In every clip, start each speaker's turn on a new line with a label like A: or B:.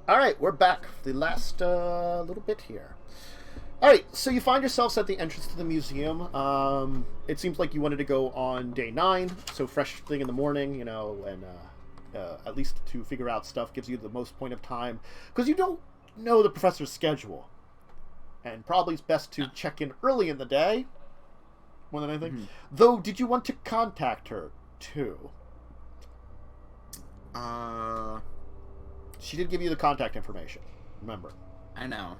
A: All right, we're back for the last little bit here. All right, so you find yourselves at the entrance to the museum. It seems like you wanted to go on day 9, so fresh thing in the morning, you know, and at least to figure out stuff gives you the most point of time, because you don't know the professor's schedule. And probably it's best to check in early in the day, more than anything. Mm-hmm. Though, did you want to contact her, too? She did give you the contact information, remember.
B: I know.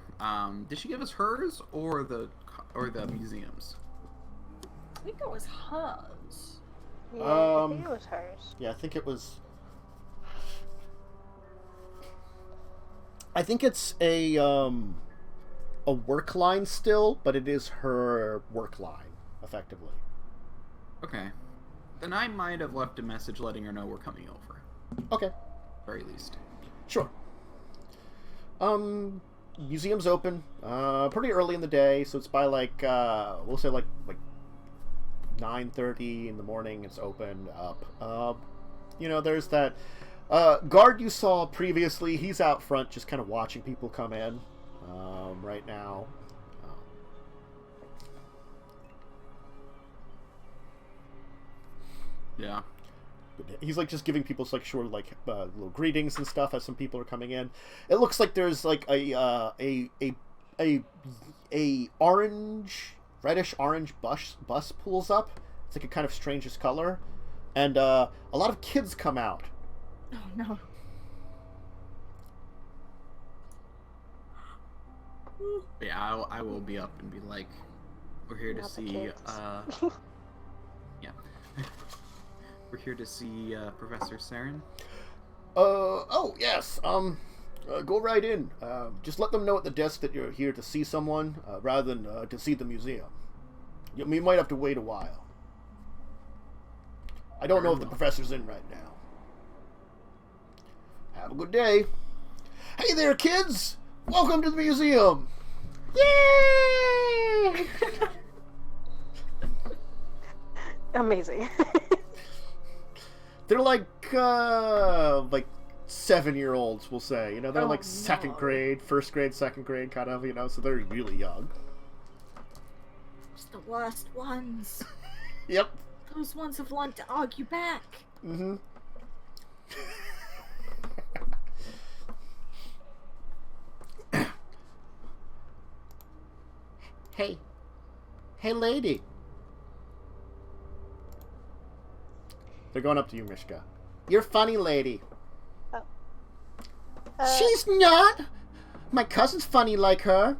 B: Did she give us hers or the museum's?
C: I think it was hers.
D: Yeah, I think it was hers.
A: Yeah, I think it was. I think it's a work line still, but it is her work line, effectively.
B: Okay. Then I might have left a message letting her know we're coming over.
A: Okay.
B: Very least.
A: Sure. Museum's open pretty early in the day, so it's by like we'll say like 9:30 in the morning. It's opened up. You know, there's that guard you saw previously. He's out front, just kind of watching people come in right now.
B: Yeah.
A: He's like just giving people like short like little greetings and stuff as some people are coming in. It looks like there's like a reddish orange bus pulls up. It's like a kind of strangest color, and a lot of kids come out.
C: Oh no.
B: Yeah, I will be up and be like, we're here to
D: Not the
B: see
D: kids.
B: yeah. We're here to see Professor Saren.
A: Oh yes. Go right in. Just let them know at the desk that you're here to see someone, rather than to see the museum. You might have to wait a while. I don't know if the professor's in right now. Have a good day. Hey there, kids! Welcome to the museum! Yay!
D: Amazing.
A: They're like 7-year-olds, we'll say. You know, they're like second grade, first grade, second grade, kind of. You know, so they're really young.
C: It's the worst ones.
A: Yep.
C: Those ones have learned to argue back.
A: Mm-hmm. Hey, lady. They're going up to you, Mishka. You're funny, lady. She's not. My cousin's funny like her.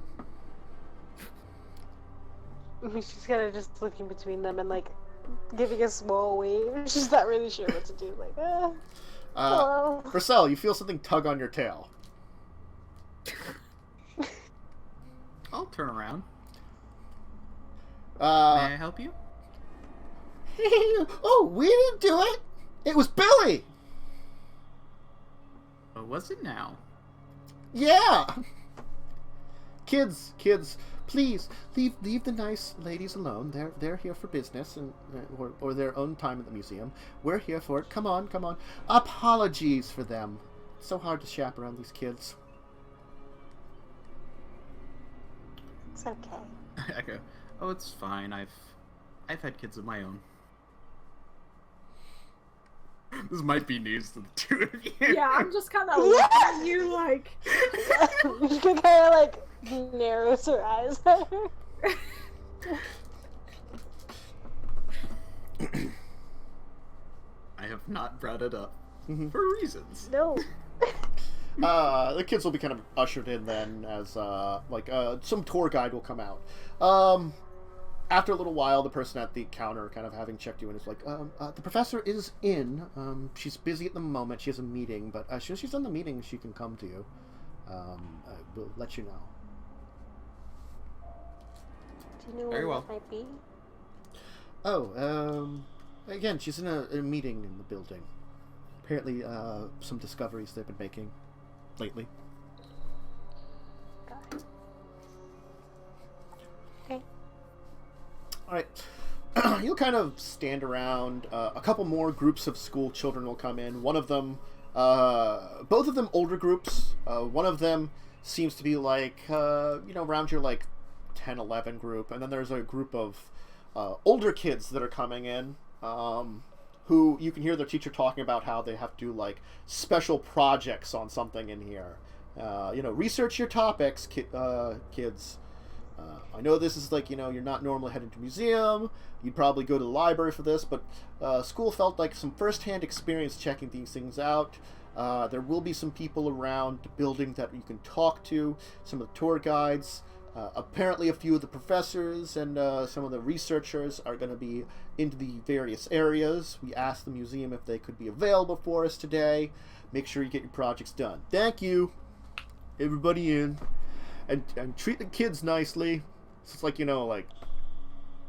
D: She's kind of just looking between them and like giving a small wave. She's not really sure what to do. Like, hello.
A: Versel, you feel something tug on your tail.
B: I'll turn around.
A: May
B: I help you?
A: Oh, we didn't do it. It was Billy.
B: What was it now?
A: Yeah. Kids, please leave the nice ladies alone. They're here for business and or their own time at the museum. We're here for it. Come on. Apologies for them. It's so hard to chaperone these kids.
D: It's okay.
B: I go, oh, it's fine. I've had kids of my own. This might be news to the two of you.
C: Yeah, I'm just kind of looking at you like...
D: She kind of like narrows her eyes at her.
B: I have not brought it up for reasons.
D: No.
A: The kids will be kind of ushered in then as some tour guide will come out. After a little while, the person at the counter kind of having checked you in is like, the professor is in. She's busy at the moment. She has a meeting, but as soon as she's done the meeting, she can come to you. We'll let you know.
D: Do you know
B: Very
D: where
B: well.
D: that might be?
A: Oh, again, she's in a meeting in the building. Apparently, some discoveries they've been making lately.
D: Got it. Okay.
A: Alright. You'll kind of stand around. A couple more groups of school children will come in. One of them Both of them older groups. One of them seems to be like, around your, like, 10, 11 group. And then there's a group of older kids that are coming in, who you can hear their teacher talking about how they have to do, like, special projects on something in here. Research your topics, kids. I know this is like, you're not normally heading to a museum. You'd probably go to the library for this, but school felt like some first-hand experience checking these things out. There will be some people around the building that you can talk to, some of the tour guides. Apparently a few of the professors and some of the researchers are going to be into the various areas. We asked the museum if they could be available for us today. Make sure you get your projects done. Thank you. Everybody in. And treat the kids nicely. So it's like, like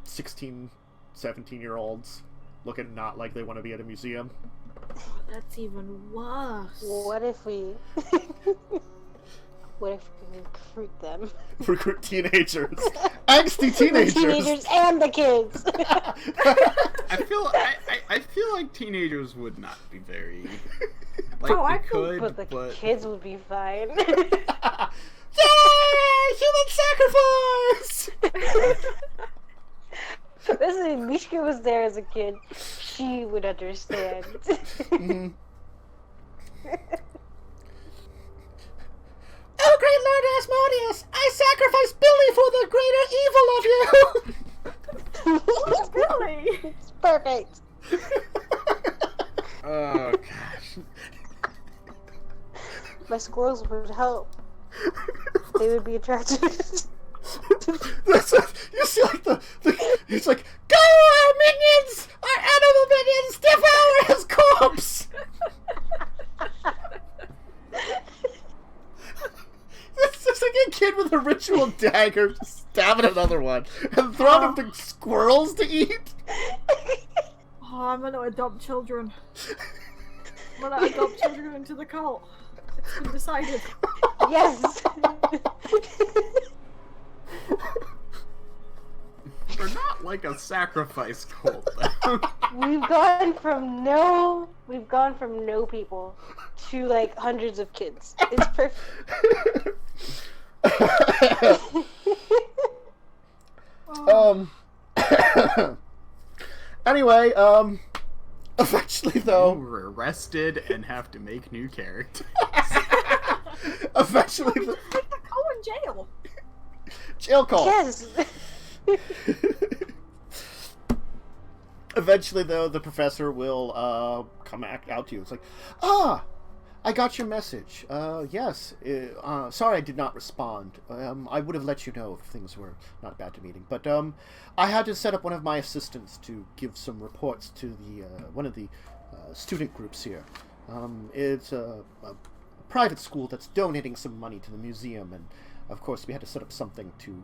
A: 16, 17-year-olds looking not like they want to be at a museum.
C: That's even worse.
D: What if we... What if we recruit them?
A: Recruit teenagers. Angsty teenagers.
D: Teenagers and the kids.
B: I feel like teenagers would not be very...
C: I
B: could,
D: but the kids would be fine.
A: Yay! Human sacrifice!
D: Listen, Mishka was there as a kid. She would understand.
A: Mm-hmm. Oh, great Lord Asmodeus! I sacrifice Billy for the greater evil of you!
C: Billy!
D: It's perfect.
B: Oh, gosh.
D: My squirrels would help. They would be attracted.
A: You see, like, it's like, go, our minions! Our animal minions! Devour his corpse! It's just like a kid with a ritual dagger just stabbing another one and throwing them to squirrels to eat.
C: Oh, I'm gonna adopt children. I'm gonna adopt children into the cult. It's been decided.
D: Yes.
B: They're not like a sacrifice cult.
D: We've gone from no people to like hundreds of kids. It's perfect.
A: Anyway, eventually though,
B: You were arrested and have to make new characters.
A: eventually
C: Like the cult in jail.
A: jail call.
D: Yes.
A: Eventually though, the professor will come out to you. It's like, I got your message. Yes. Sorry I did not respond. I would have let you know if things were not bad to meeting. But I had to set up one of my assistants to give some reports to the one of the student groups here. It's a private school that's donating some money to the museum, and of course we had to set up something to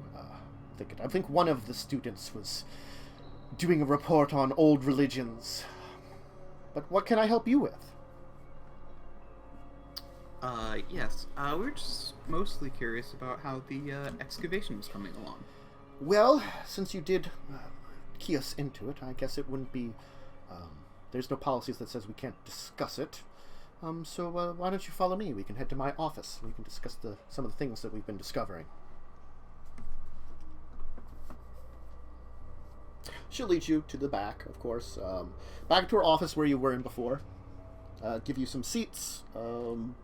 A: I think one of the students was doing a report on old religions. But what can I help you with?
B: Yes. We were just mostly curious about how the excavation was coming along.
A: Well, since you did key us into it, I guess it wouldn't be... there's no policies that says we can't discuss it. So why don't you follow me? We can head to my office. We can discuss some of the things that we've been discovering. She'll lead you to the back, of course. Back to her office where you were in before. Give you some seats. And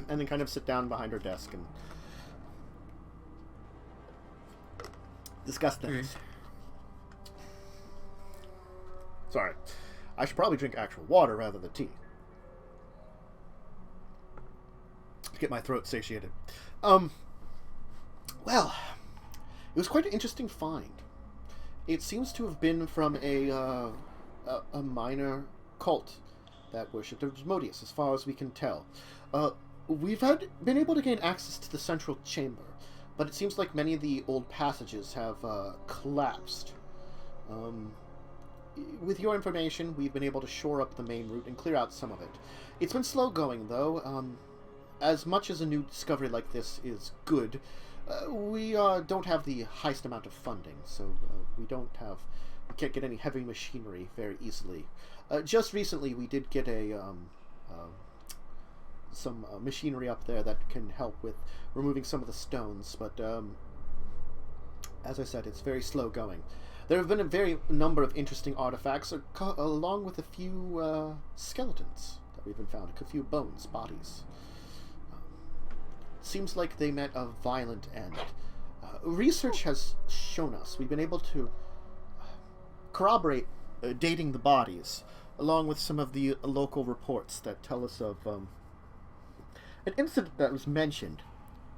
A: then kind of sit down behind her desk and discuss things. Sorry. I should probably drink actual water rather than tea. To get my throat satiated. Well, it was quite an interesting find. It seems to have been from a minor cult that worshipped Asmodeus, as far as we can tell. We've been able to gain access to the central chamber, but it seems like many of the old passages have collapsed. With your information, we've been able to shore up the main route and clear out some of it. It's been slow going, though. As much as a new discovery like this is good, we don't have the highest amount of funding, so we can't get any heavy machinery very easily. Just recently, we did get a some machinery up there that can help with removing some of the stones, but as I said, it's very slow going. There have been a very number of interesting artifacts, along with a few skeletons that we've been found, a few bones, bodies. Seems like they met a violent end. Research has shown us we've been able to corroborate dating the bodies, along with some of the local reports that tell us of an incident that was mentioned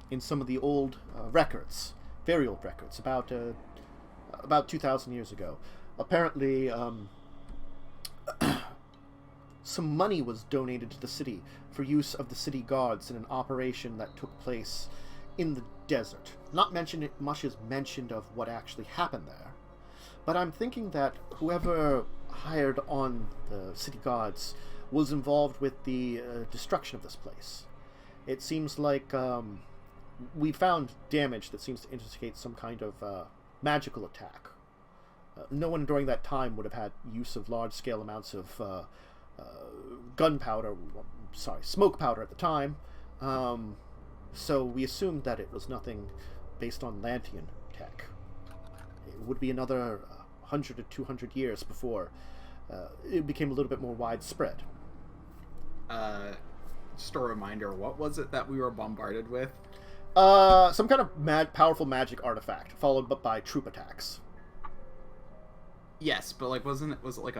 A: in some of the old records, very old records, about 2,000 years ago. Apparently, some money was donated to the city for use of the city guards in an operation that took place in the desert. Not much is mentioned of what actually happened there, but I'm thinking that whoever hired on the city guards was involved with the destruction of this place. It seems like we found damage that seems to indicate some kind of magical attack. No one during that time would have had use of large-scale amounts of smoke powder at the time, so we assumed that it was nothing based on Lantian tech. It would be another 100 to 200 years before it became a little bit more widespread.
B: Just a reminder, what was it that we were bombarded with?
A: Some kind of powerful magic artifact, followed by troop attacks.
B: Yes, but like, was it like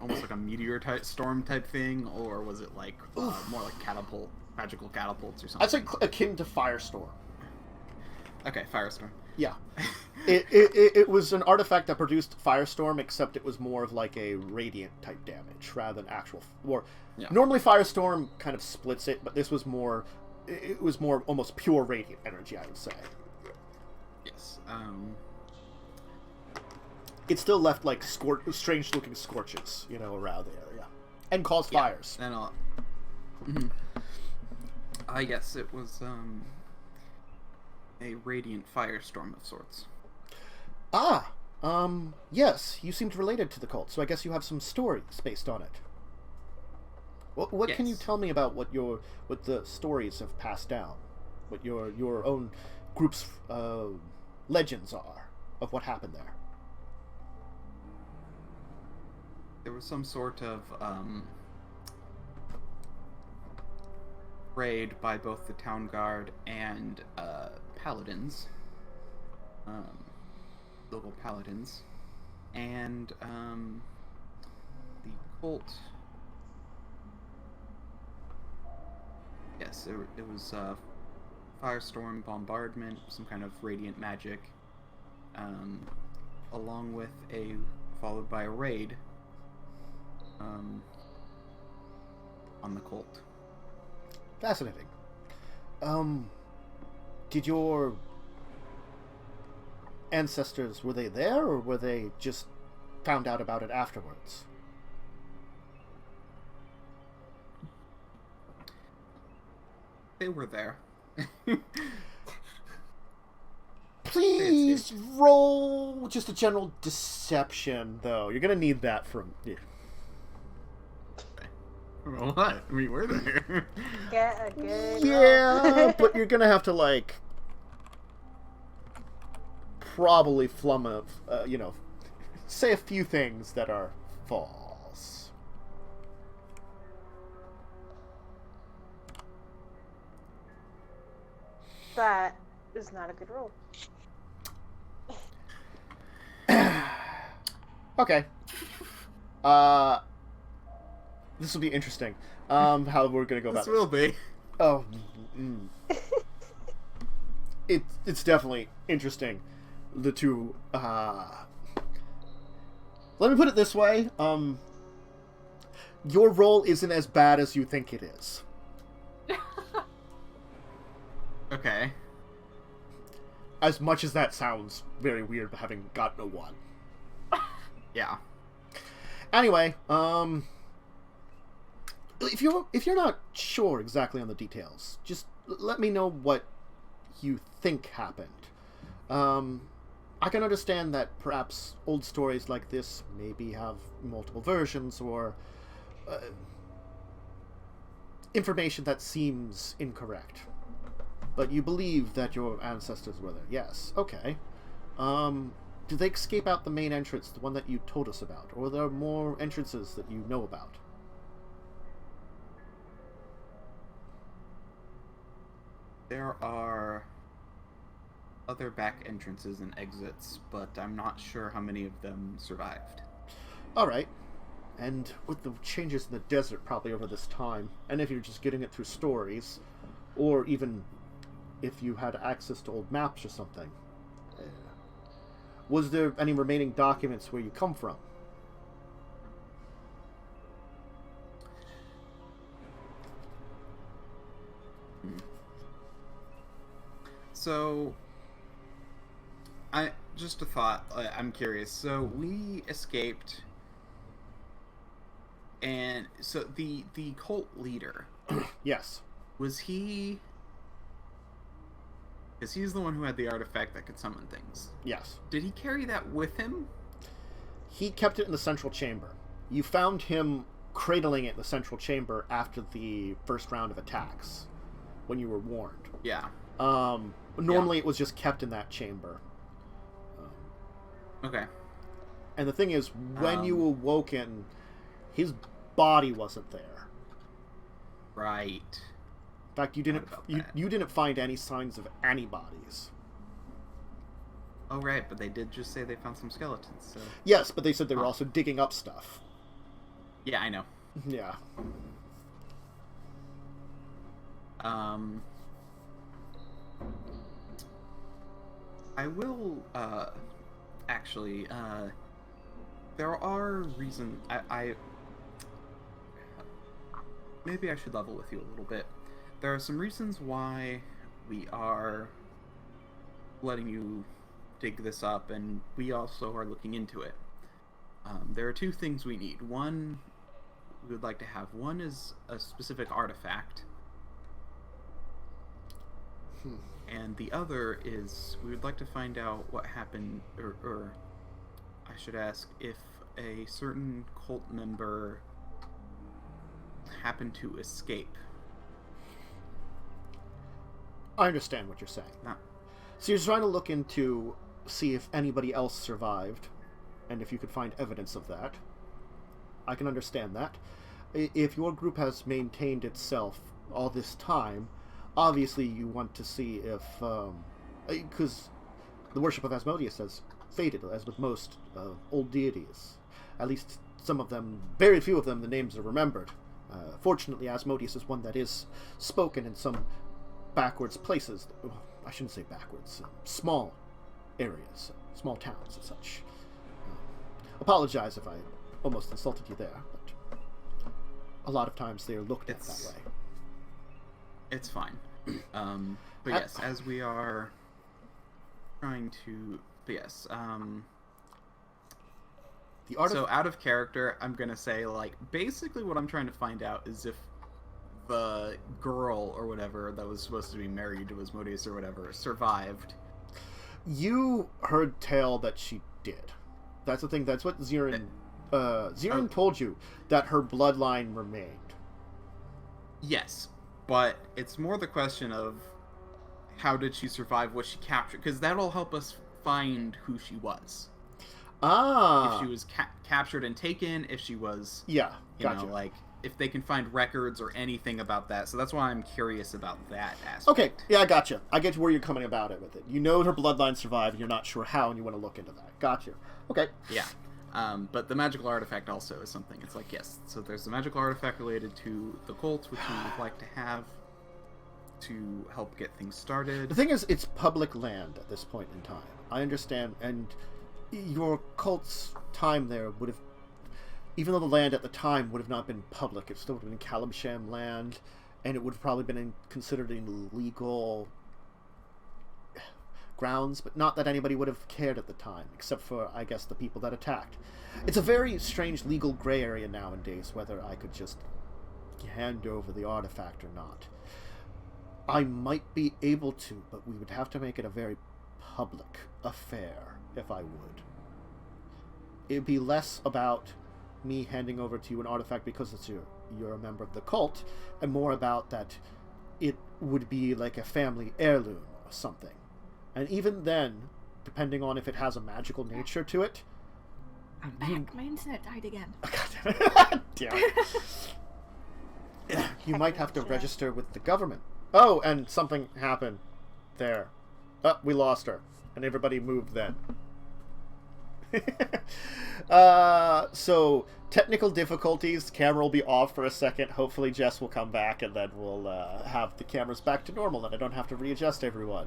B: almost like a meteor type storm type thing, or was it like more like magical catapults or something?
A: I'd say akin to firestorm.
B: Okay, firestorm.
A: Yeah, it was an artifact that produced firestorm, except it was more of like a radiant type damage rather than actual war. Yeah. Normally, firestorm kind of splits it, but this was more. It was more almost pure radiant energy, I would say.
B: Yes.
A: It still left like strange-looking scorches, around the area, and caused fires.
B: And yes, it was a radiant firestorm of sorts.
A: Yes, you seemed related to the cult, so I guess you have some stories based on it. What can you tell me about what the stories have passed down? What your own group's legends are of what happened there?
B: There was some sort of raid by both the town guard and paladins, local paladins, and the cult. Yes, it was firestorm, bombardment, some kind of radiant magic, along with followed by a raid on the cult.
A: Fascinating. Did your ancestors, were they there, or were they just found out about it afterwards?
B: They were there.
A: Please roll just a general deception, though. You're gonna need that from...
B: What? I mean, we're there.
D: Get a good
A: Yeah, but you're gonna have to, probably say a few things that are false.
D: That is not a good roll.
A: Okay. This will be interesting. How we're gonna go about
B: this. This will be.
A: Oh. It's definitely interesting. The two, let me put it this way. Your role isn't as bad as you think it is.
B: Okay.
A: As much as that sounds very weird, having gotten a 1.
B: Yeah.
A: Anyway, if you're not sure exactly on the details, just let me know what you think happened. I can understand that perhaps old stories like this maybe have multiple versions, or information that seems incorrect. But you believe that your ancestors were there. Yes. Okay. Did they escape out the main entrance, the one that you told us about? Or are there more entrances that you know about?
B: There are other back entrances and exits, but I'm not sure how many of them survived.
A: Alright. And with the changes in the desert probably over this time, and if you're just getting it through stories, or even if you had access to old maps or something, was there any remaining documents where you come from?
B: So, just a thought. I'm curious. So we escaped, and so the cult leader.
A: Yes.
B: Was he? Because he's the one who had the artifact that could summon things.
A: Yes.
B: Did he carry that with him?
A: He kept it in the central chamber. You found him cradling it in the central chamber after the first round of attacks, when you were warned.
B: Yeah.
A: Normally it was just kept in that chamber.
B: Okay.
A: And the thing is, when you awoken, his body wasn't there.
B: Right.
A: In fact, you didn't find any signs of antibodies.
B: Oh, right, but they did just say they found some skeletons, so...
A: Yes, but they said they were also digging up stuff.
B: Yeah, I know.
A: Yeah.
B: I will, actually, there are reasons... Maybe I should level with you a little bit. There are some reasons why we are letting you dig this up, and we also are looking into it. There are two things we need. One, we would like to have. One is a specific artifact. And the other is we would like to find out what happened, or I should ask, if a certain cult member happened to escape.
A: I understand what you're saying. So you're trying to look into, see if anybody else survived, and if you could find evidence of that. I can understand that. If your group has maintained itself all this time, obviously you want to see if... because the worship of Asmodeus has faded, as with most old deities. At least some of them, very few of them, the names are remembered. Fortunately, Asmodeus is one that is spoken in some backwards places. I shouldn't say backwards. Small areas, small towns and such. Apologize if I almost insulted you there, but a lot of times they are looked at that way.
B: It's fine. But yes, as we are trying to... But yes, so out of character, I'm going to say, like, basically what I'm trying to find out is if the girl or whatever that was supposed to be married to Asmodeus or whatever survived.
A: You heard tell that she did. That's the thing. That's what Zirin told you, that her bloodline remained.
B: Yes, but it's more the question of how did she survive what she captured, because that'll help us find who she was. If she was captured and taken, if she was... Yeah, gotcha. You know, like, if they can find records or anything about that. So that's why I'm curious about that aspect.
A: Okay, yeah, I gotcha. I get where you're coming about it with it. You know her bloodline survived, and you're not sure how, and you want to look into that. Gotcha. Okay.
B: Yeah. But the magical artifact also is something. It's like, yes, so there's the magical artifact related to the cult, which we would like to have to help get things started.
A: The thing is, it's public land at this point in time. I understand, and your cult's time there would have, even though the land at the time would have not been public, it still would have been Kalabsham land, and it would have probably been considered in legal grounds, but not that anybody would have cared at the time, except for, I guess, the people that attacked. It's a very strange legal gray area nowadays, whether I could just hand over the artifact or not. I might be able to, but we would have to make it a very public affair, if I would. It'd be less about me handing over to you an artifact because it's your you're a member of the cult, and more about that it would be like a family heirloom or something. And even then, depending on if it has a magical nature to it...
C: I'm back. My internet died again.
A: Damn it. You might have to register with the government. Oh, and something happened there. Oh, we lost her. And everybody moved then. So, technical difficulties. Camera will be off for a second. Hopefully Jess will come back, and then we'll have the cameras back to normal, and I don't have to readjust everyone.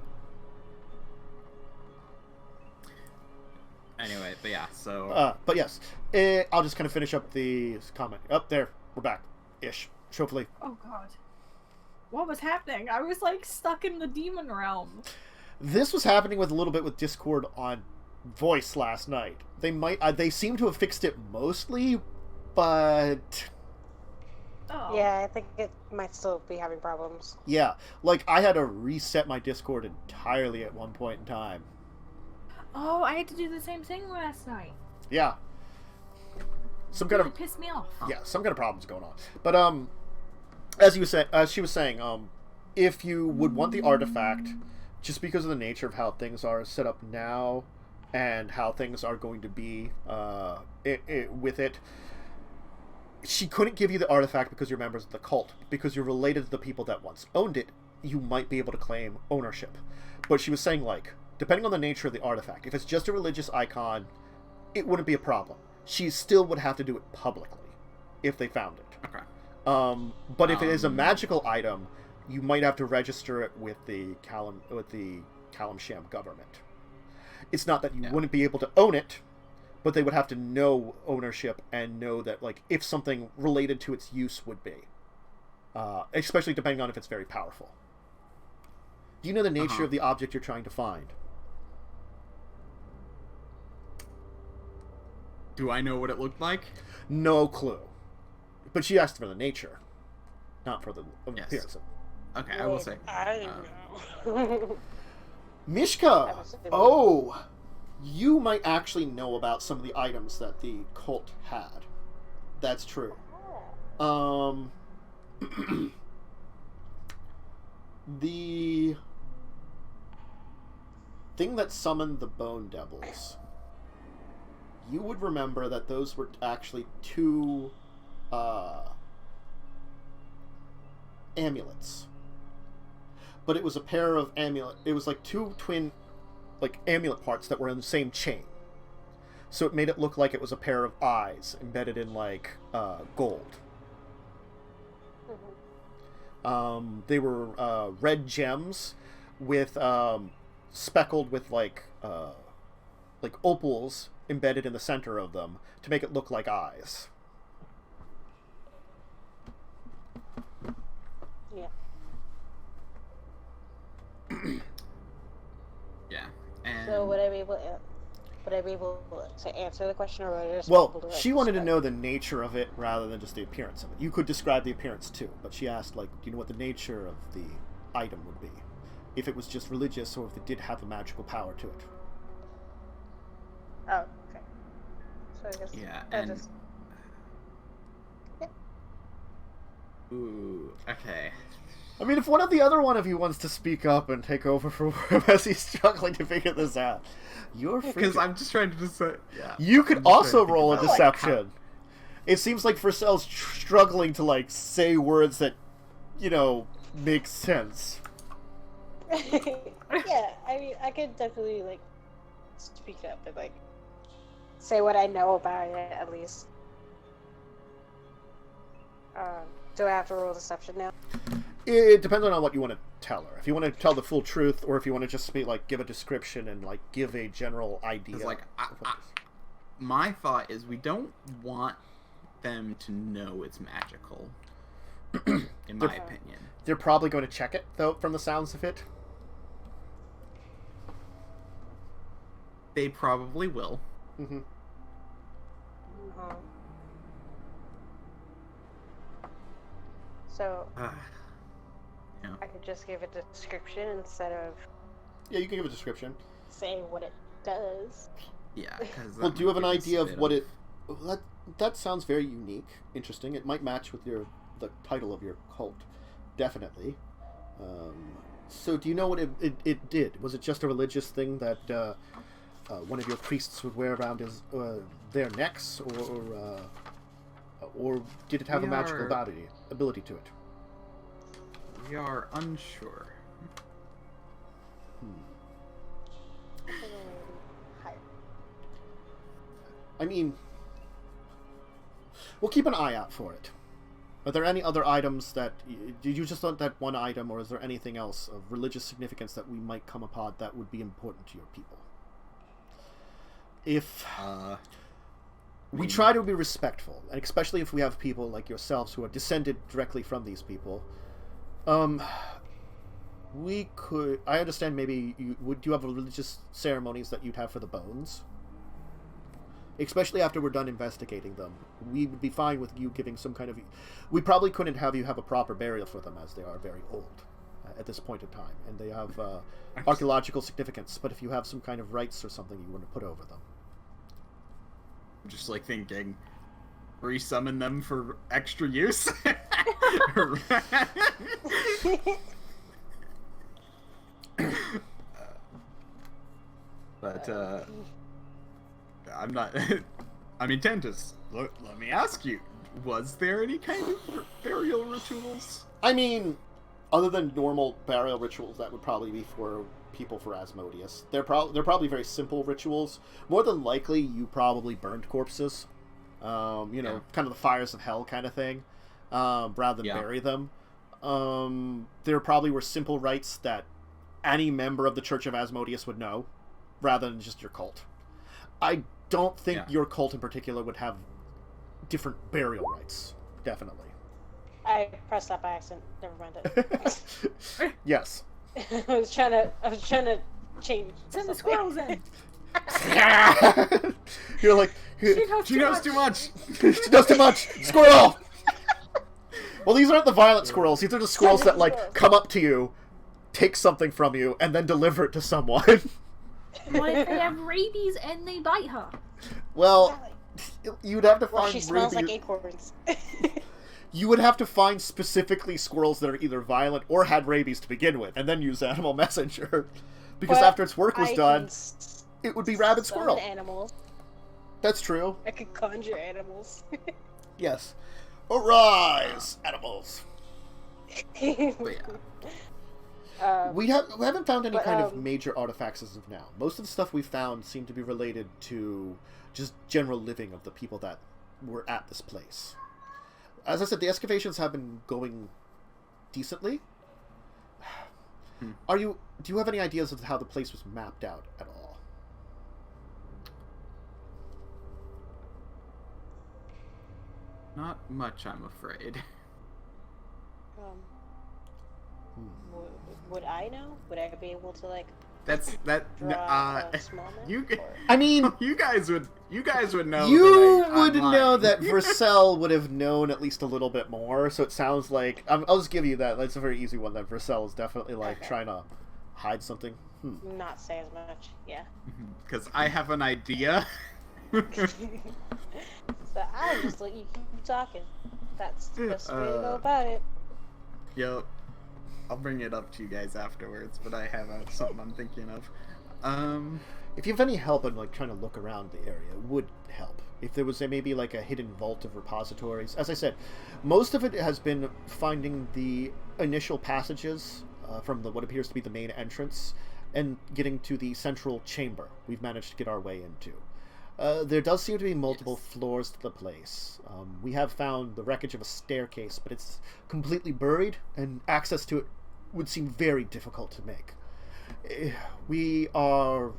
B: Anyway, but yeah, so...
A: but yes, I'll just kind of finish up the comment. Up there, we're back. Ish. Hopefully.
C: Oh, God. What was happening? I was, like, stuck in the demon realm.
A: This was happening with a little bit with Discord on voice last night. They seem to have fixed it mostly, but...
D: Oh. Yeah, I think it might still be having problems.
A: Yeah, like, I had to reset my Discord entirely at one point in time.
C: Oh, I had to do the same thing last night.
A: Yeah. Some kind of...
C: pissed me off.
A: Yeah, some kind of problems going on. But, as she was saying, if you would want the artifact, just because of the nature of how things are set up now, and how things are going to be with it, she couldn't give you the artifact because you're members of the cult. Because you're related to the people that once owned it, you might be able to claim ownership. But she was saying, like, depending on the nature of the artifact, if it's just a religious icon, it wouldn't be a problem. She still would have to do it publicly if they found it.
B: Okay.
A: But if it is a magical item, you might have to register it with the Calamsham government. It's not that you wouldn't be able to own it, but they would have to know ownership and know that, like, if something related to its use would be. Especially depending on if it's very powerful. Do you know the nature of the object you're trying to find?
B: Do I know what it looked like?
A: No clue. But she asked for the nature, not for the appearance.
B: Okay, I will say.
D: I don't know.
A: Mishka! You might actually know about some of the items that the cult had. That's true. The thing that summoned the Bone Devils, you would remember that those were actually two amulets. But it was a pair of it was like two twin amulet parts that were in the same chain. So it made it look like it was a pair of eyes embedded in gold. They were red gems with speckled with like opals embedded in the center of them to make it look like eyes.
D: Yeah.
B: Yeah. And...
D: So would I be able to answer the question, or would I just
A: she wanted to know the nature of it rather than just the appearance of it. You could describe the appearance too, but she asked, do you know what the nature of the item would be? If it was just religious, or if it did have a magical power to it.
D: Oh, okay. So I guess...
B: Yeah, and... Ooh, okay.
A: I mean, if one of you wants to speak up and take over for him as he's struggling to figure this out, you're free.
B: Because I'm just trying to decide. Yeah.
A: You could also roll a deception. It seems like Versel's struggling to say words that, make sense.
D: Yeah, I mean, I could definitely speak up and say what I know about it at least. Do I have to roll deception now?
A: It depends on what you want to tell her. If you want to tell the full truth, or if you want to just be give a description and give a general idea.
B: My thought is we don't want them to know it's magical. In my opinion,
A: they're probably going to check it though, from the sounds of it.
B: They probably will.
A: Mm-hmm.
D: So,
B: yeah.
D: I could just give a description instead of...
A: Yeah, you can give a description.
D: Saying what it does.
B: Yeah, because...
A: Well, do you have an idea of what it... that sounds very unique, interesting. It might match with the title of your cult, definitely. So do you know what it did? Was it just a religious thing that one of your priests would wear around their necks, or did it have a magical ability to it?
B: We are unsure.
A: I mean, we'll keep an eye out for it. Are there any other items that... Did you just want that one item, or is there anything else of religious significance that we might come upon that would be important to your people? If... we try to be respectful, and especially if we have people like yourselves who are descended directly from these people. We could... I understand maybe would you have religious ceremonies that you'd have for the bones? Especially after we're done investigating them. We would be fine with you giving some kind of... We probably couldn't have you have a proper burial for them, as they are very old at this point in time. And they have archaeological significance. But if you have some kind of rites or something you want to put over them.
B: I'm just like thinking, resummon them for extra use? But, I'm not... I mean, Tentus, let me ask you, was there any kind of burial rituals?
A: I mean, other than normal burial rituals, that would probably be for people for Asmodeus. They're probably very simple rituals. More than likely, you probably burned corpses. Kind of the fires of hell kind of thing, rather than bury them. There probably were simple rites that any member of the Church of Asmodeus would know, rather than just your cult. I don't think your cult in particular would have different burial rites. Definitely.
D: I pressed that by accident. Never mind it.
A: Yes.
D: I was trying to change.
C: Send the squirrels in.
A: You're like,
B: she knows too much.
A: She knows too much. Squirrel. Well, these aren't the violent squirrels. These are the squirrels that come up to you, take something from you, and then deliver it to someone.
C: What if they have rabies and they bite her?
A: Well, you'd have to find...
D: Well, she smells like acorns.
A: You would have to find specifically squirrels that are either violent or had rabies to begin with, and then use Animal Messenger. Because after its work was done, it would be rabid squirrel.
D: Animals.
A: That's true.
D: I could conjure animals.
A: Yes. Arise, animals! We haven't found any kind of major artifacts as of now. Most of the stuff we found seemed to be related to just general living of the people that were at this place. As I said, the excavations have been going decently. Do you have any ideas of how the place was mapped out at all?
B: Not much, I'm afraid.
D: Would I know? Would I be able to
B: draw
D: a small map?
A: I mean,
B: you guys would know.
A: You would know that Versel would have known at least a little bit more. So it sounds like I'll just give you that. That's a very easy one. That Versel is definitely trying to hide something.
D: Not say as much. Yeah.
B: Because I have an idea.
D: So I just let you keep talking. That's the best way to go about it.
B: Yep. I'll bring it up to you guys afterwards, but I have something I'm thinking of.
A: If you have any help in trying to look around the area, it would help. If there was maybe a hidden vault of repositories. As I said, most of it has been finding the initial passages from what appears to be the main entrance and getting to the central chamber we've managed to get our way into. There does seem to be multiple floors to the place. We have found the wreckage of a staircase, but it's completely buried, and access to it would seem very difficult to make. We are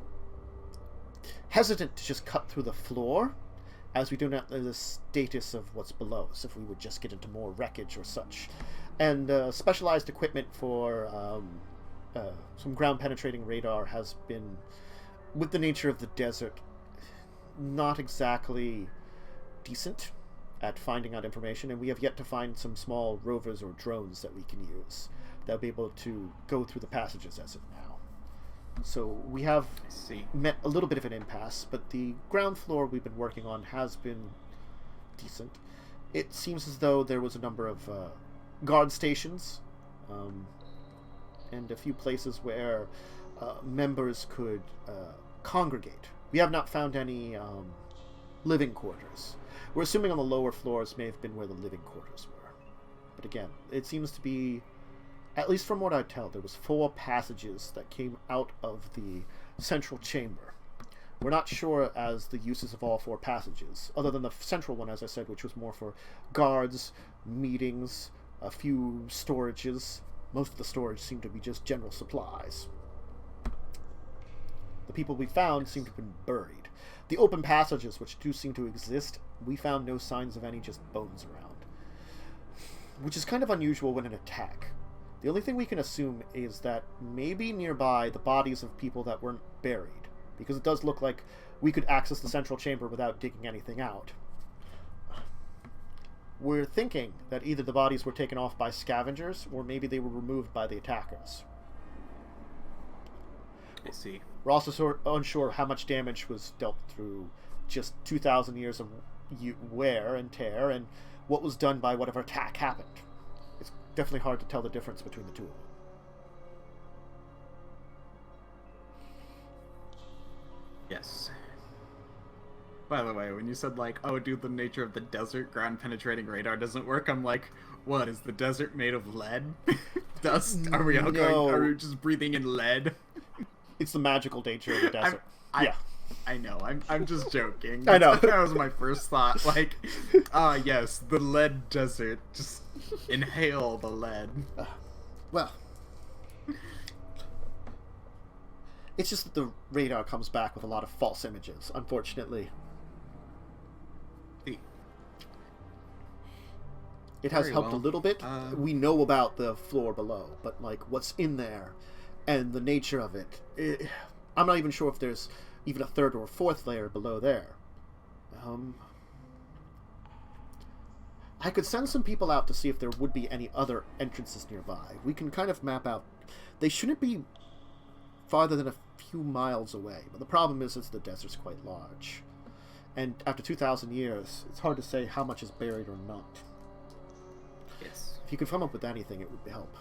A: hesitant to just cut through the floor, as we do not know the status of what's below us, if we would just get into more wreckage or such. And specialized equipment for some ground-penetrating radar has been, with the nature of the desert, not exactly decent at finding out information, and we have yet to find some small rovers or drones that we can use that will be able to go through the passages as of now. So we have met a little bit of an impasse, but the ground floor we've been working on has been decent. It seems as though there was a number of guard stations, and a few places where members could congregate. We have not found any living quarters. We're assuming on the lower floors may have been where the living quarters were. But again, it seems to be, at least from what I tell, there was 4 passages that came out of the central chamber. We're not sure as the uses of all 4 passages, other than the central one, as I said, which was more for guards, meetings, a few storages. Most of the storage seemed to be just general supplies. The people we found seem to have been buried. The open passages, which do seem to exist, we found no signs of any, just bones around. Which is kind of unusual when an attack. The only thing we can assume is that maybe nearby the bodies of people that weren't buried, because it does look like we could access the central chamber without digging anything out. We're thinking that either the bodies were taken off by scavengers, or maybe they were removed by the attackers.
B: I see.
A: We're also unsure how much damage was dealt through just 2,000 years of wear and tear, and what was done by whatever attack happened. It's definitely hard to tell the difference between the two of them.
B: Yes. By the way, when you said, like, oh, dude, the nature of the desert ground-penetrating radar doesn't work, I'm like, what, is the desert made of lead? Dust? Are we all going, are we just breathing in lead?
A: It's the magical nature of the desert.
B: Yeah. I know, I'm just joking.
A: I know.
B: That was my first thought, like, yes, the lead desert, just inhale the lead.
A: Well, it's just that the radar comes back with a lot of false images, unfortunately. It has helped a little bit. We know about the floor below, but like what's in there and the nature of it, I'm not even sure if there's even a 3rd or 4th layer below there. I could send some people out to see if there would be any other entrances nearby. We can kind of map out. They shouldn't be farther than a few miles away, but the problem is the desert's quite large. And after 2,000 years, it's hard to say how much is buried or not.
B: Yes.
A: If you could come up with anything, it would help.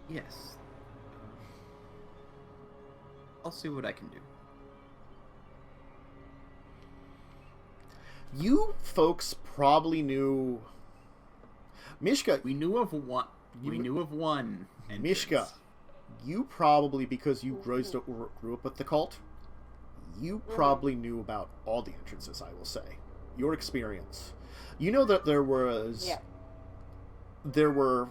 B: Yes. I'll see what I can do.
A: You folks probably knew Mishka.
B: We knew of one. We knew of one. Entrance.
A: Mishka, you probably, because you grew up with the cult, you probably knew about all the entrances, I will say. Your experience. You know that there were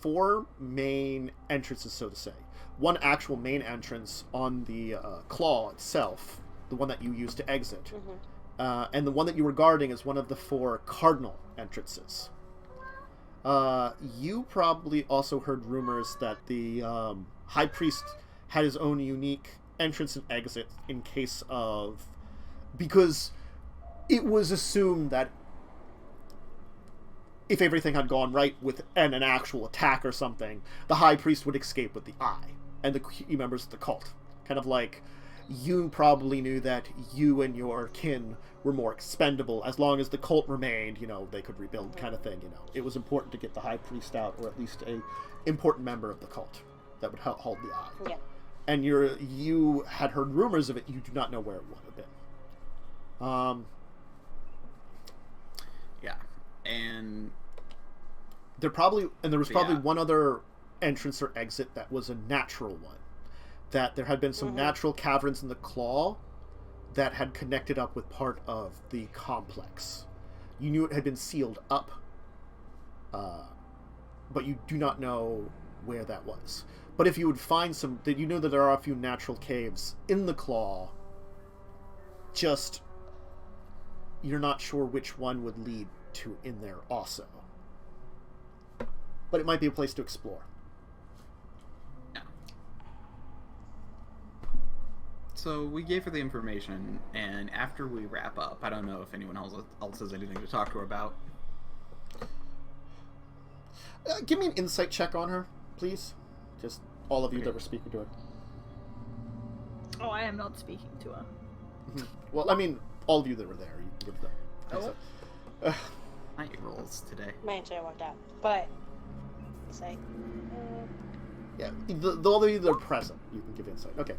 A: 4 main entrances, so to say. One actual main entrance on the claw itself, the one that you used to exit. And the one that you were guarding is one of the 4 cardinal entrances. You probably also heard rumors that the High Priest had his own unique entrance and exit in case of... Because it was assumed that if everything had gone right with an actual attack or something, the High Priest would escape with the eye and the key members of the cult. Kind of like, you probably knew that you and your kin were more expendable. As long as the cult remained, they could rebuild, kind of thing, It was important to get the High Priest out, or at least a important member of the cult that would hold the eye.
D: Yeah.
A: And you had heard rumors of it, you do not know where it would have been.
B: Yeah. And
A: there was probably one other entrance or exit that was a natural one. That there had been some natural caverns in the claw that had connected up with part of the complex. You knew it had been sealed up, but you do not know where that was. But if you would find that you know that there are a few natural caves in the claw, just you're not sure which one would lead to in there also. But it might be a place to explore.
B: So we gave her the information, and after we wrap up, I don't know if anyone else has anything to talk to her about.
A: Give me an insight check on her, please. Just all of you that were speaking to her.
C: Oh, I am not speaking to her.
A: Well, I mean, all of you that were there, you can give them.
B: Oh. Night rolls today.
D: My entire worked out, but say.
A: Yeah, the all of you that are present, you can give insight. Okay,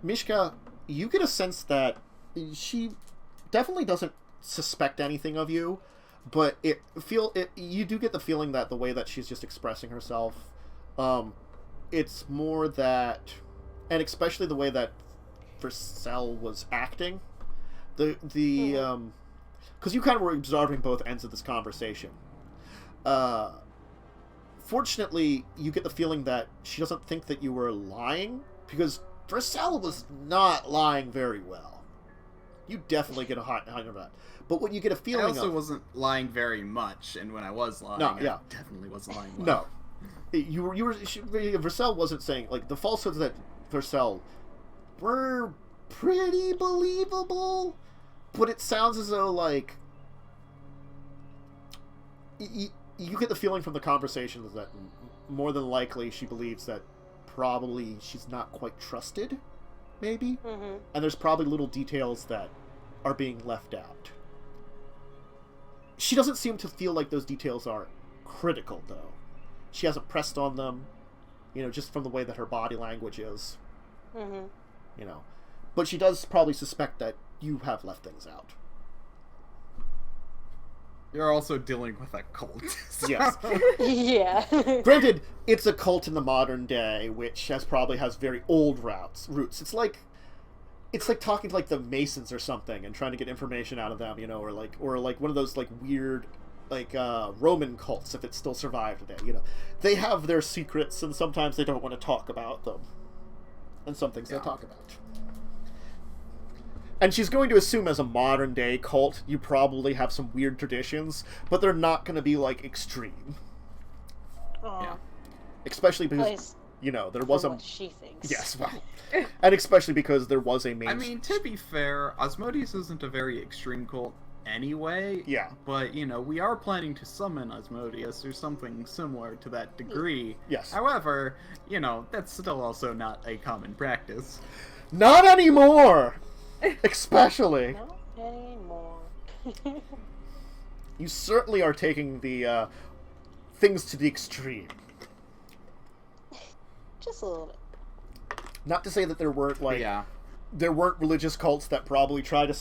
A: Mishka, you get a sense that she definitely doesn't suspect anything of you, but you do get the feeling that the way that she's just expressing herself, it's more that, and especially the way that Versel was acting, because you kind of were observing both ends of this conversation. Fortunately, you get the feeling that she doesn't think that you were lying, because Versel was not lying very well. You definitely get a hot of that. But what you get a feeling
B: I also wasn't lying very much, and when I was lying, I definitely wasn't lying well.
A: No. Versel wasn't saying, like, the falsehoods that Versel were pretty believable, but it sounds as though, like, you get the feeling from the conversation that more than likely she believes that probably she's not quite trusted, maybe, and there's probably little details that are being left out. She doesn't seem to feel like those details are critical, though. She hasn't pressed on them, just from the way that her body language is, but she does probably suspect that you have left things out.
B: You're also dealing with a cult. So.
A: Yes.
D: Yeah.
A: Granted, it's a cult in the modern day, which probably has very old roots. It's like talking to, like, the Masons or something and trying to get information out of them, or like one of those, like, weird, like, Roman cults, if it still survived today. They have their secrets, and sometimes they don't want to talk about them, and some things they'll talk about. And she's going to assume, as a modern day cult, you probably have some weird traditions, but they're not going to be, like, extreme.
D: Yeah.
A: Especially because, there was
D: what she thinks.
A: Yes, well. And especially because there was a main...
B: I mean, to be fair, Asmodeus isn't a very extreme cult anyway.
A: Yeah.
B: But, we are planning to summon Asmodeus or something similar to that degree.
A: Yes.
B: However, that's still also not a common practice.
A: Not anymore! Especially.
D: Not anymore.
A: You certainly are taking the things to the extreme.
D: Just a little bit.
A: Not to say that there weren't, like...
B: Yeah.
A: There weren't religious cults that probably try to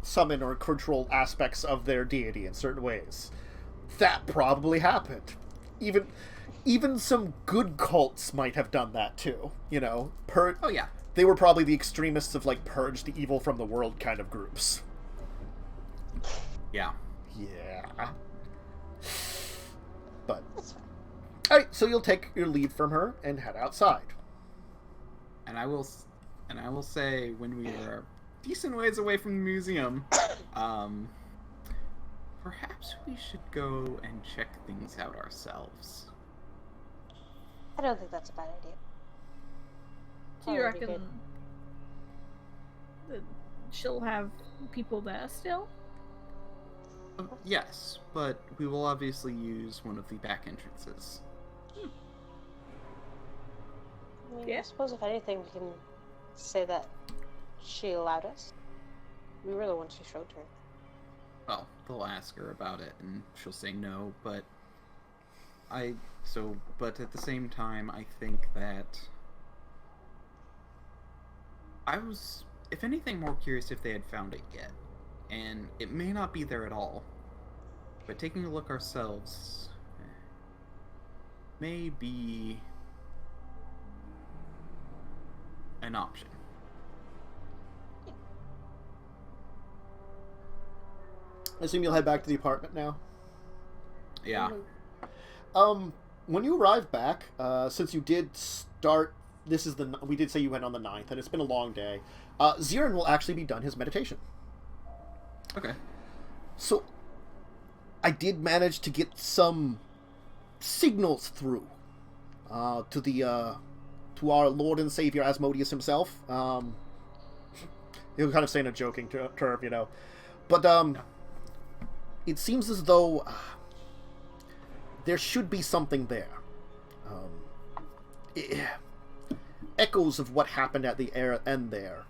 A: summon or control aspects of their deity in certain ways. That probably happened. Even some good cults might have done that too. Oh
B: yeah.
A: They were probably the extremists of, like, purge the evil from the world kind of groups.
B: Yeah.
A: Yeah. But... Alright, so you'll take your leave from her and head outside.
B: And I will say, when we are a decent ways away from the museum, perhaps we should go and check things out ourselves.
D: I don't think that's a bad idea.
C: Do you reckon that she'll have people there still?
B: Yes, but we will obviously use one of the back entrances.
D: I mean,
C: Yeah.
D: I suppose if anything, we can say that she allowed us. We were the ones who showed her.
B: Well, they'll ask her about it, and she'll say no, but but at the same time, I think that I was, if anything, more curious if they had found it yet. And it may not be there at all, but taking a look ourselves may be an option.
A: I assume you'll head back to the apartment now?
B: Yeah.
A: When you arrive back, since you did start, we did say you went on the 9th, and it's been a long day, Zirin will actually be done his meditation.
B: Okay.
A: So, I did manage to get some signals through to our Lord and Savior Asmodeus himself. He'll kind of say in a joking term, But, it seems as though there should be something there. Echoes of what happened at the end there.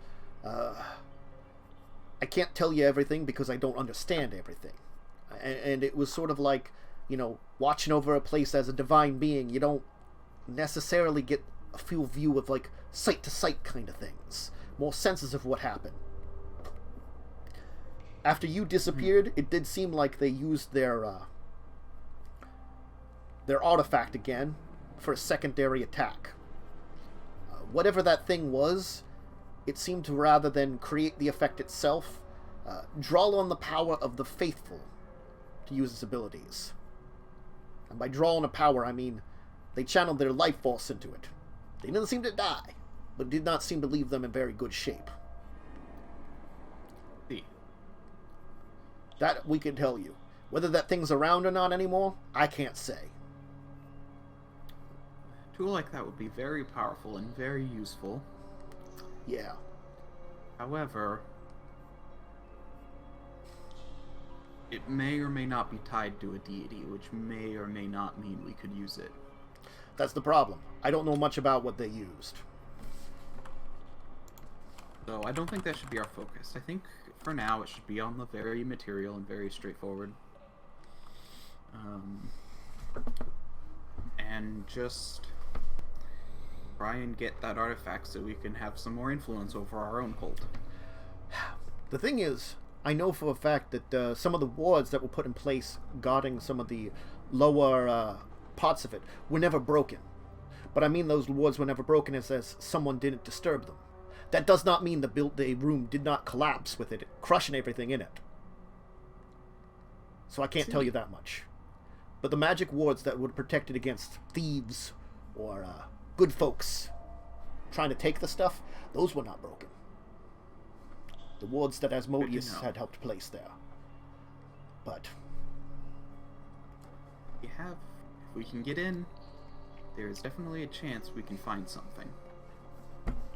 A: I can't tell you everything because I don't understand everything. And it was sort of like, watching over a place as a divine being. You don't necessarily get a full view of, like, sight-to-sight kind of things. More senses of what happened. After you disappeared, it did seem like they used their artifact again for a secondary attack. Whatever that thing was, it seemed to, rather than create the effect itself, draw on the power of the faithful to use its abilities. And by draw on a power, I mean they channeled their life force into it. They didn't seem to die, but did not seem to leave them in very good shape. That we can tell you. Whether that thing's around or not anymore, I can't say.
B: A tool like that would be very powerful and very useful.
A: Yeah.
B: However, it may or may not be tied to a deity, which may or may not mean we could use it.
A: That's the problem. I don't know much about what they used.
B: So I don't think that should be our focus. I think for now it should be on the very material and very straightforward. And just try and get that artifact so we can have some more influence over our own cult.
A: The thing is, I know for a fact that some of the wards that were put in place guarding some of the lower parts of it were never broken. But I mean those wards were never broken as someone didn't disturb them. That does not mean the room did not collapse with it, crushing everything in it. So I can't tell you that much. But the magic wards that would protect it against thieves or good folks trying to take the stuff, those were not broken. The wards that Asmodeus had helped place there. But
B: if we can get in, there is definitely a chance we can find something.